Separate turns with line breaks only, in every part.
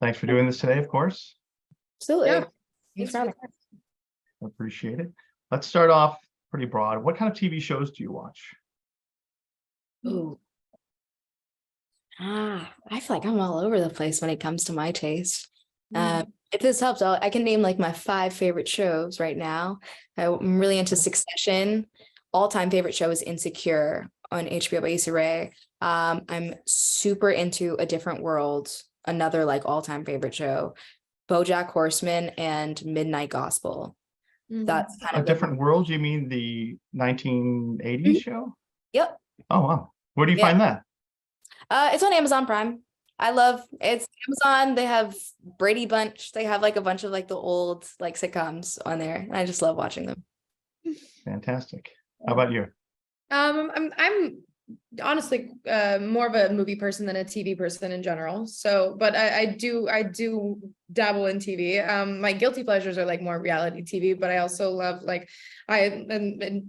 Thanks for doing this today, of course.
Absolutely.
Yeah.
Thanks for having us.
Appreciate it. Let's start off pretty broad. What kind of TV shows do you watch?
Ooh. I feel like I'm all over the place when it comes to my taste. If this helps, I can name like my 5 favorite shows right now. I'm really into Succession. All-time favorite show is Insecure on HBO by Issa Rae. I'm super into A Different World, another like all-time favorite show. BoJack Horseman and Midnight Gospel. That's kind
A
of
Different World? You mean the 1980s show?
Yep.
Oh, wow. Where do you find that?
It's on Amazon Prime. It's Amazon. They have Brady Bunch. They have like a bunch of like the old like sitcoms on there. And I just love watching them.
Fantastic. How about you?
I'm honestly more of a movie person than a TV person in general. So, but I do dabble in TV. My guilty pleasures are like more reality TV, but I also love like I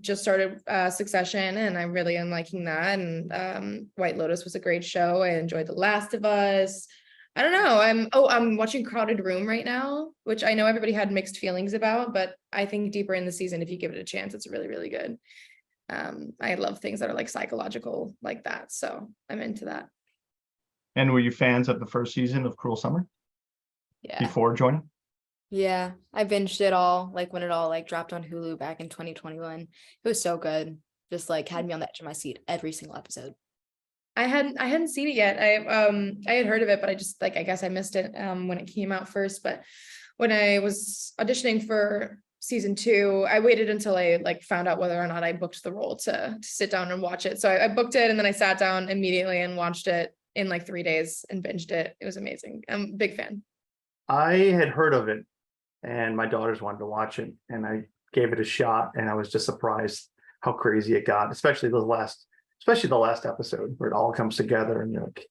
just started Succession, and I really am liking that. And White Lotus was a great show. I enjoyed The Last of Us. I don't know. I'm watching Crowded Room right now, which I know everybody had mixed feelings about, but I think deeper in the season, if you give it a chance, it's really, really good. I love things that are like psychological like that, so I'm into that.
And were you fans of the first season of Cruel Summer before joining?
Yeah, I binged it all like when it all like dropped on Hulu back in 2021. It was so good. Just like had me on the edge of my seat every single episode.
I hadn't seen it yet. I had heard of it, but I just like I guess I missed it when it came out first. But when I was auditioning for season 2, I waited until I like found out whether or not I booked the role to sit down and watch it. So I booked it, and then I sat down immediately and watched it in like 3 days and binged it. It was amazing. I'm a big fan.
I had heard of it, and my daughters wanted to watch it, and I gave it a shot, and I was just surprised how crazy it got, especially the last episode where it all comes together and you're like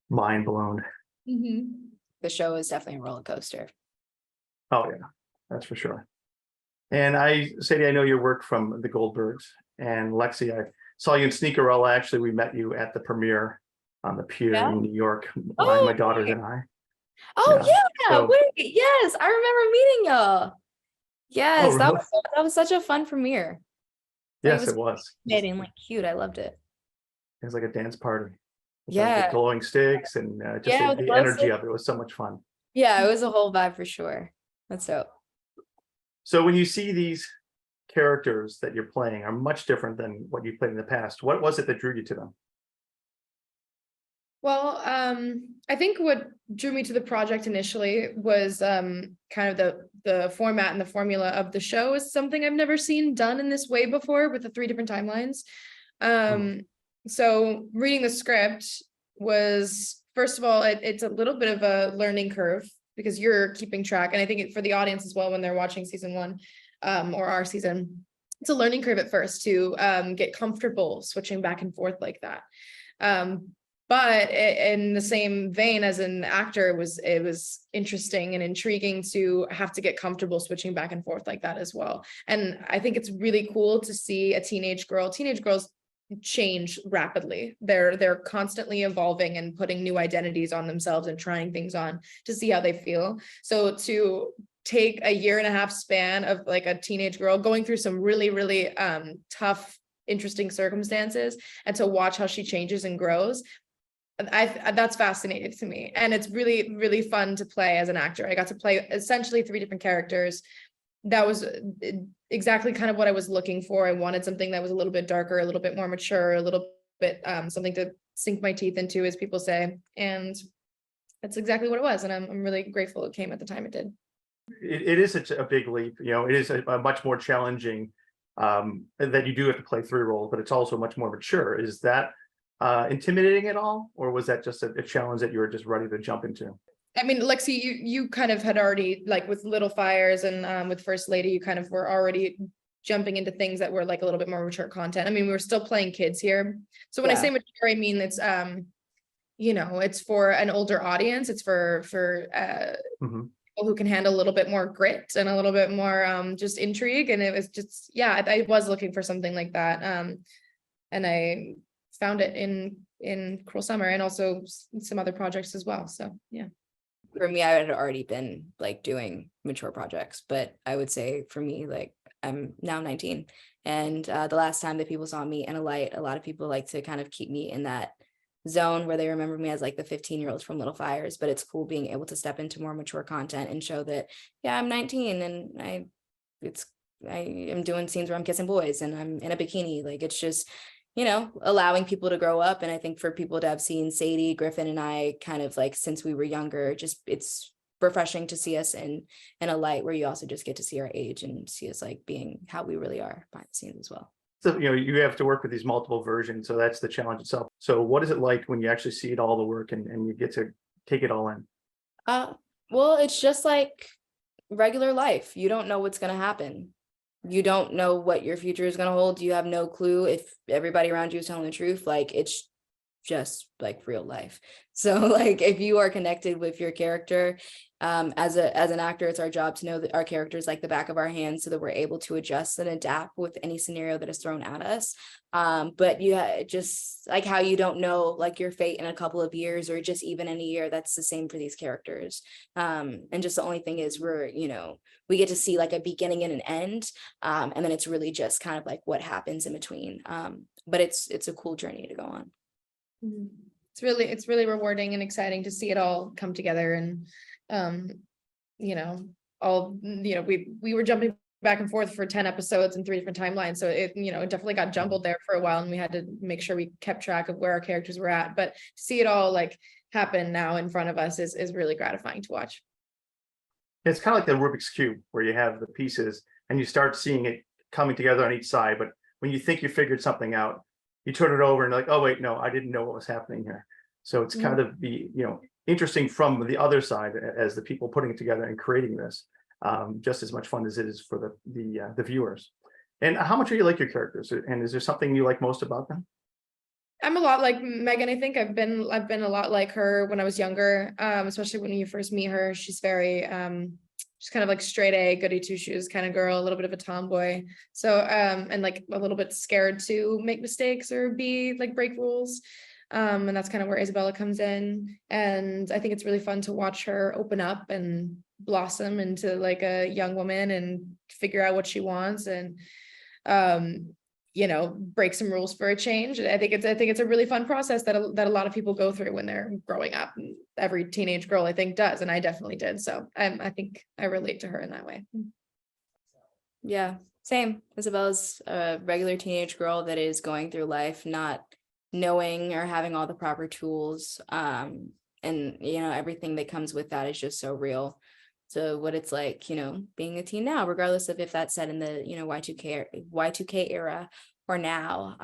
mind blown.
The show is definitely a roller coaster.
Oh yeah, that's for sure. And Sadie, I know your work from the Goldbergs, and Lexi, I saw you in Sneakerella. Actually, we met you at the premiere on the pier in New York. My daughters and I.
Oh yeah. So, wait, yes, I remember meeting y'all. Yes,
really?
that was such a fun premiere.
Yes, it was.
Fascinating, like cute. I loved it.
It was like a dance party.
Yeah,
the glowing sticks and just the energy of it was so much fun.
Yeah, it was a whole vibe for sure. That's dope.
So when you see these characters that you're playing are much different than what you played in the past, what was it that drew you to them?
Well, I think what drew me to the project initially was kind of the format and the formula of the show is something I've never seen done in this way before with the 3 different timelines. So reading the script was, first of all, it's a little bit of a learning curve because you're keeping track. And I think for the audience as well, when they're watching season 1 or our season, it's a learning curve at first to get comfortable switching back and forth like that. But in the same vein as an actor, it was interesting and intriguing to have to get comfortable switching back and forth like that as well. And I think it's really cool to see a teenage girls change rapidly. They're constantly evolving and putting new identities on themselves and trying things on to see how they feel. So to take a 1.5-year span of like a teenage girl going through some really, really tough, interesting circumstances and to watch how she changes and grows, that's fascinating to me. And it's really, really fun to play as an actor. I got to play essentially 3 different characters. That was exactly kind of what I was looking for. I wanted something that was a little bit darker, a little bit more mature, a little bit something to sink my teeth into, as people say. And that's exactly what it was. And I'm really grateful it came at the time it did.
It is such a big leap. You know, it is a much more challenging that you do have to play 3 roles, but it's also much more mature. Is that intimidating at all, or was that just a challenge that you were just ready to jump into?
I mean, Lexi, you kind of had already, like with Little Fires and with First Lady, you kind of were already jumping into things that were like a little bit more mature content. I mean, we were still playing kids here. So when I say mature, I mean, it's, you know, it's for an older audience. It's for people who can handle a little bit more grit and a little bit more just intrigue. And it was just, I was looking for something like that. And I found it in Cruel Summer and also some other projects as well. So, yeah.
for me, I had already been like doing mature projects, but I would say for me, like I'm now 19, and the last time that people saw me in a light, a lot of people like to kind of keep me in that zone where they remember me as like the 15-year-old from Little Fires. But it's cool being able to step into more mature content and show that, yeah, I'm 19 and I am doing scenes where I'm kissing boys and I'm in a bikini. Like, it's just, allowing people to grow up. And I think for people to have seen Sadie, Griffin, and I kind of like since we were younger, just it's refreshing to see us in a light where you also just get to see our age and see us like being how we really are behind the scenes as well.
So, you have to work with these multiple versions. So that's the challenge itself. So what is it like when you actually see it all the work and you get to take it all in?
Well, it's just like regular life. You don't know what's going to happen. You don't know what your future is going to hold. You have no clue if everybody around you is telling the truth. Like, it's just like real life. So like if you are connected with your character, as an actor, it's our job to know that our character is like the back of our hands so that we're able to adjust and adapt with any scenario that is thrown at us. But just like how you don't know like your fate in a couple of years or just even in a year, that's the same for these characters. And just the only thing is we get to see like a beginning and an end. And then it's really just kind of like what happens in between. But it's a cool journey to go on.
It's really rewarding and exciting to see it all come together. And we were jumping back and forth for 10 episodes and 3 different timelines, so it definitely got jumbled there for a while, and we had to make sure we kept track of where our characters were at. But to see it all like happen now in front of us is really gratifying to watch.
It's kind of like the Rubik's Cube where you have the pieces and you start seeing it coming together on each side, but when you think you figured something out, you turn it over and like, oh wait, no, I didn't know what was happening here. So it's kind of interesting from the other side as the people putting it together and creating this, just as much fun as it is for the viewers. And how much do you like your characters? And is there something you like most about them?
I'm a lot like Megan. I think I've been a lot like her when I was younger, especially when you first meet her. She's very she's kind of like straight A, goody two shoes kind of girl, a little bit of a tomboy. So and like a little bit scared to make mistakes or break rules. And that's kind of where Isabella comes in. And I think it's really fun to watch her open up and blossom into like a young woman and figure out what she wants and break some rules for a change. I think it's a really fun process that a lot of people go through when they're growing up. Every teenage girl I think does, and I definitely did. So I think I relate to her in that way.
Yeah, same. Isabella's a regular teenage girl that is going through life not knowing or having all the proper tools, and everything that comes with that is just so real. So what it's like, being a teen now, regardless of if that's set in the, Y2K era or now,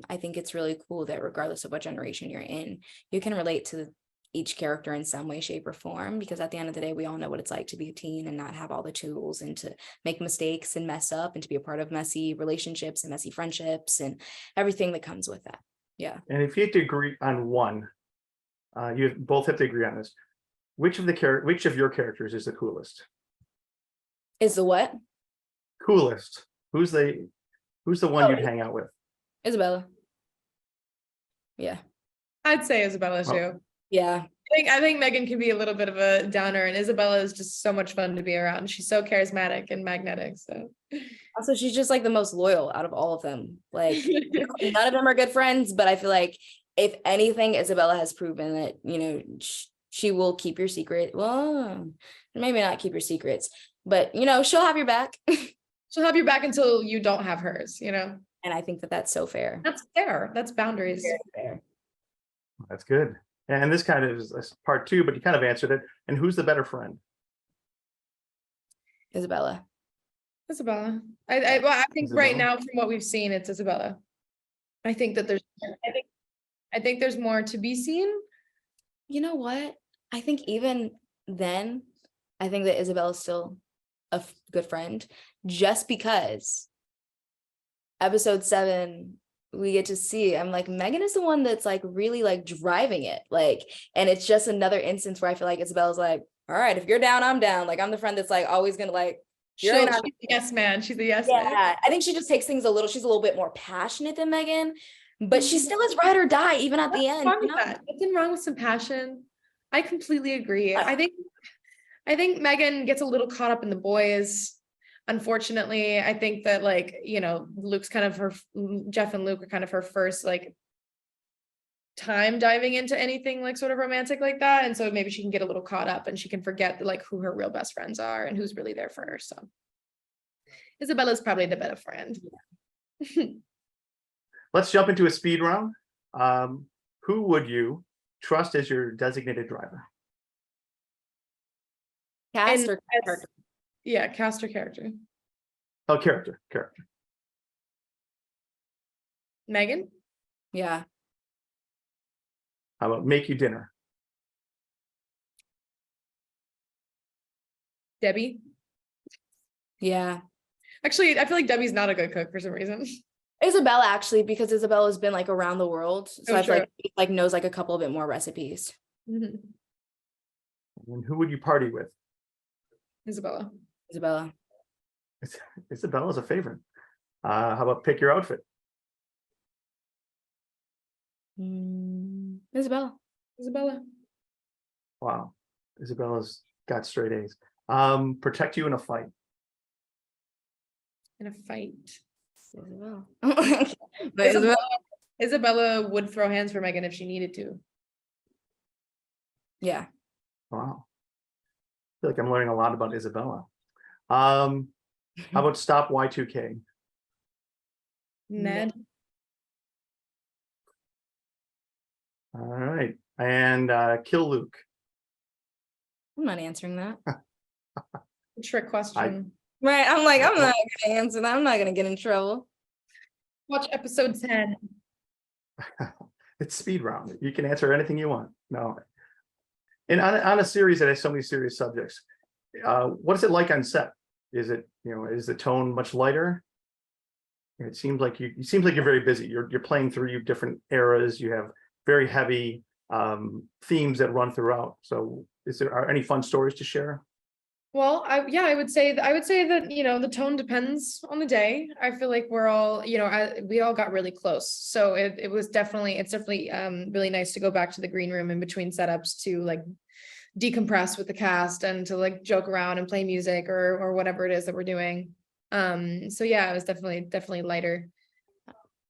I think it's really cool that regardless of what generation you're in, you can relate to each character in some way, shape, or form, because at the end of the day, we all know what it's like to be a teen and not have all the tools and to make mistakes and mess up and to be a part of messy relationships and messy friendships and everything that comes with that. Yeah.
And if you had to agree on one, you both have to agree on this. Which of your characters is the coolest?
Is the what?
Coolest. Who's the one you'd hang out with?
Isabella. Yeah.
I'd say Isabella too.
Yeah.
I think Megan can be a little bit of a downer, and Isabella is just so much fun to be around. She's so charismatic and magnetic. So
also she's just like the most loyal out of all of them. Like none of them are good friends, but I feel like if anything, Isabella has proven that, she will keep your secret. Well, maybe not keep your secrets, but she'll have your back.
She'll have your back until you don't have hers,
And I think that that's so fair.
That's fair. That's boundaries.
Fair.
That's good. And this kind of is part 2, but you kind of answered it. And who's the better friend?
Isabella.
I think
Isabella?
right now, from what we've seen, it's Isabella. I think that there's more to be seen.
You know what? I think even then, I think that Isabella's still a good friend, just because episode 7, we get to see, I'm like, Megan is the one that's like really like driving it. And it's just another instance where I feel like Isabella's like, all right, if you're down, I'm down. Like, I'm the friend that's like always gonna like,
she's a yes man. She's a yes man.
Yeah, I think she just takes things she's a little bit more passionate than Megan, but she still is ride or die even at the end.
Nothing wrong with some passion. I completely agree. I think I think Megan gets a little caught up in the boys. Unfortunately, I think that like, Luke's kind of Jeff and Luke are kind of her first like time diving into anything like sort of romantic like that. And so maybe she can get a little caught up and she can forget like who her real best friends are and who's really there for her. So Isabella's probably the better friend.
Let's jump into a speed round. Who would you trust as your designated driver?
Cast or character?
Yeah, cast or character.
Oh, character.
Megan?
Yeah.
How about make you dinner?
Debbie?
Yeah.
Actually, I feel like Debbie's not a good cook for some reason.
Isabella, actually, because Isabella's been like around the world. So I feel
sure.
like knows like a couple bit more recipes.
Mm-hmm.
And who would you party with?
Isabella.
Isabella's a favorite. How about pick your outfit?
Isabella.
Wow. Isabella's got straight A's. Protect you in a fight.
In a fight.
Isabella.
But Isabella would throw hands for Megan if she needed to.
Yeah.
Wow. I feel like I'm learning a lot about Isabella. How about stop Y2K?
Ned.
All right. And kill Luke.
I'm not answering that.
Trick question.
Right. I'm like, I'm not gonna answer that. I'm not gonna get in trouble.
Watch episode 10.
It's speed round. You can answer anything you want. No. And on a series that has so many serious subjects, what is it like on set? Is it, is the tone much lighter? It seems like you're very busy. You're playing through different eras. You have very heavy themes that run throughout. So are any fun stories to share?
Well, I would say that the tone depends on the day. I feel like we're all, we all got really close. So it's definitely really nice to go back to the green room in between setups to like decompress with the cast and to like joke around and play music or whatever it is that we're doing. So yeah, it was definitely lighter.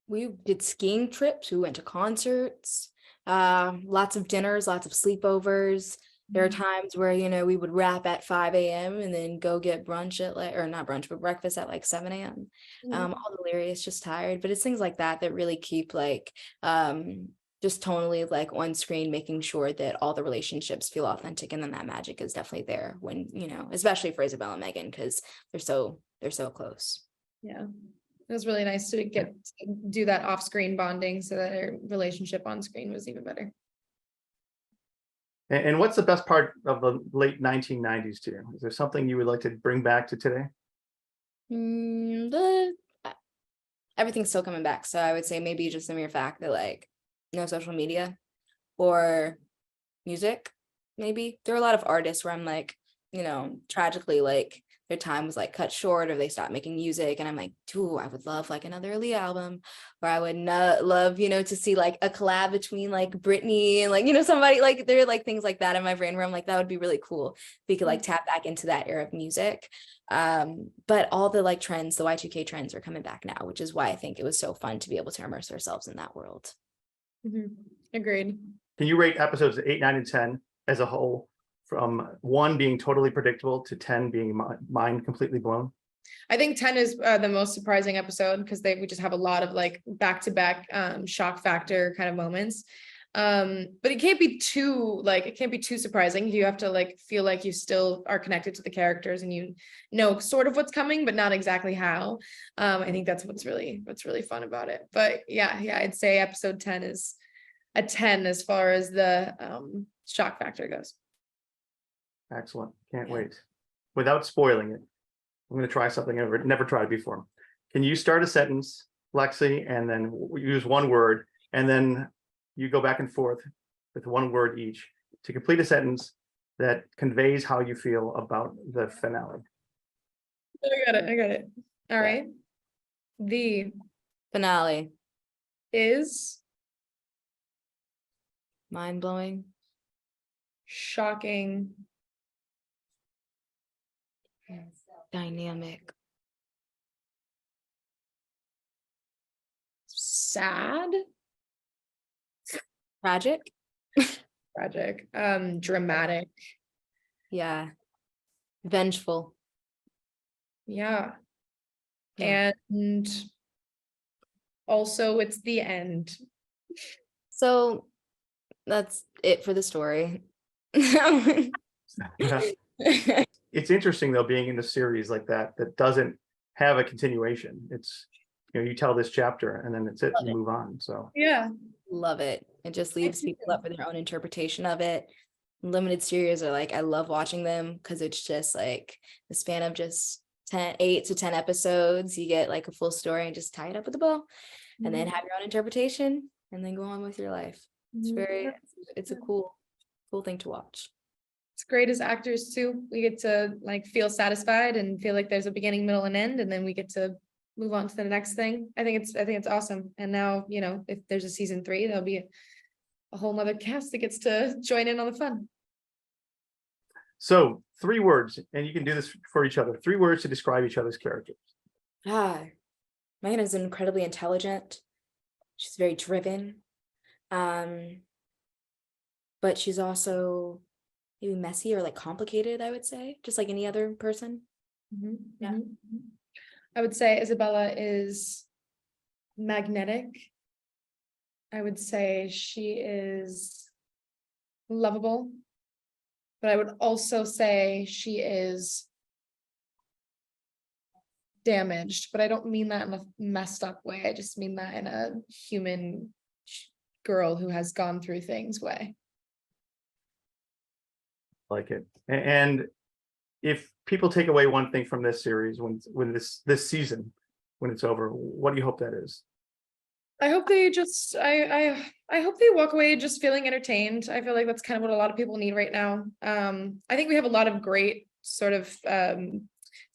We did skiing trips, we went to concerts, lots of dinners, lots of sleepovers. There are times where, we would wrap at 5 a.m. and then go get brunch at or not brunch, but breakfast at like 7 a.m. All delirious, just tired. But it's things like that really keep like just tonally like on screen, making sure that all the relationships feel authentic. And then that magic is definitely there when, especially for Isabella and Megan, because they're so close.
Yeah. It was really nice to do that off-screen bonding so that our relationship on screen was even better.
And what's the best part of the late 1990s to you? Is there something you would like to bring back to today?
Everything's still coming back. So I would say maybe just the mere fact that like no social media or music, maybe. There are a lot of artists where I'm like, tragically like their time was like cut short or they stopped making music. And I'm like, ooh, I would love like another Aaliyah album, or I would love, to see like a collab between like Britney and like, somebody like there are like things like that in my brain where I'm like, that would be really cool if we could like tap back into that era of music. But all the like trends, the Y2K trends are coming back now, which is why I think it was so fun to be able to immerse ourselves in that world.
Agreed.
Can you rate episodes 8, 9, and 10 as a whole, from 1 being totally predictable to 10 being mind completely blown?
I think 10 is the most surprising episode because we just have a lot of like back-to-back shock factor kind of moments. But it can't be too surprising. You have to like feel like you still are connected to the characters and you know sort of what's coming, but not exactly how. I think that's what's really fun about it. But yeah, I'd say episode 10 is a 10 as far as the shock factor goes.
Excellent. Can't wait. Without spoiling it, I'm going to try something I've never tried before. Can you start a sentence, Lexi, and then use one word, and then you go back and forth with one word each to complete a sentence that conveys how you feel about the finale?
I got it. All right. The
Finale
is
mind-blowing,
shocking,
Dynamic.
Sad,
Tragic.
tragic, dramatic.
Yeah. Vengeful.
Yeah.
Yeah.
And also it's the end.
So that's it for the story.
It's interesting though, being in a series like that doesn't have a continuation. It's, you tell this chapter and then it's it, you move on. So
Yeah.
Love it. It just leaves
too.
people up for their own interpretation of it. Limited series are like, I love watching them because it's just like the span of just 8 to 10 episodes. You get like a full story and just tie it up with a bow and then have your own interpretation and then go on with your life. It's a cool thing to watch.
It's great as actors too. We get to like feel satisfied and feel like there's a beginning, middle, and end, and then we get to move on to the next thing. I think it's awesome. And now, if there's a season 3, there'll be a whole nother cast that gets to join in on the fun.
So 3 words, and you can do this for each other. 3 words to describe each other's characters.
Megan is incredibly intelligent. She's very driven. But she's also maybe messy or like complicated, I would say, just like any other person. Yeah.
I would say Isabella is magnetic. I would say she is lovable, but I would also say she is damaged, but I don't mean that in a messed up way. I just mean that in a human girl who has gone through things way.
Like it. And if people take away one thing from this series, when this season, when it's over, what do you hope that is?
I hope they just I hope they walk away just feeling entertained. I feel like that's kind of what a lot of people need right now. I think we have a lot of great sort of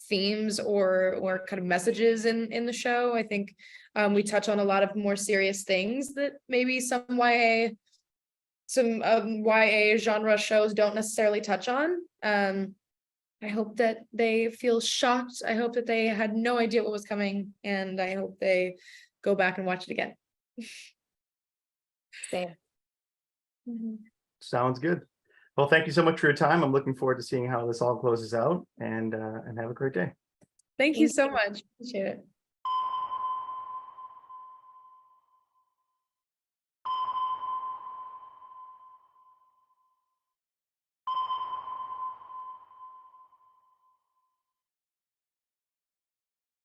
themes or kind of messages in the show. I think we touch on a lot of more serious things that maybe some YA genre shows don't necessarily touch on. I hope that they feel shocked. I hope that they had no idea what was coming, and I hope they go back and watch it again.
Same.
Sounds good. Well, thank you so much for your time. I'm looking forward to seeing how this all closes out, and have a great day.
Thank you so much. Appreciate it.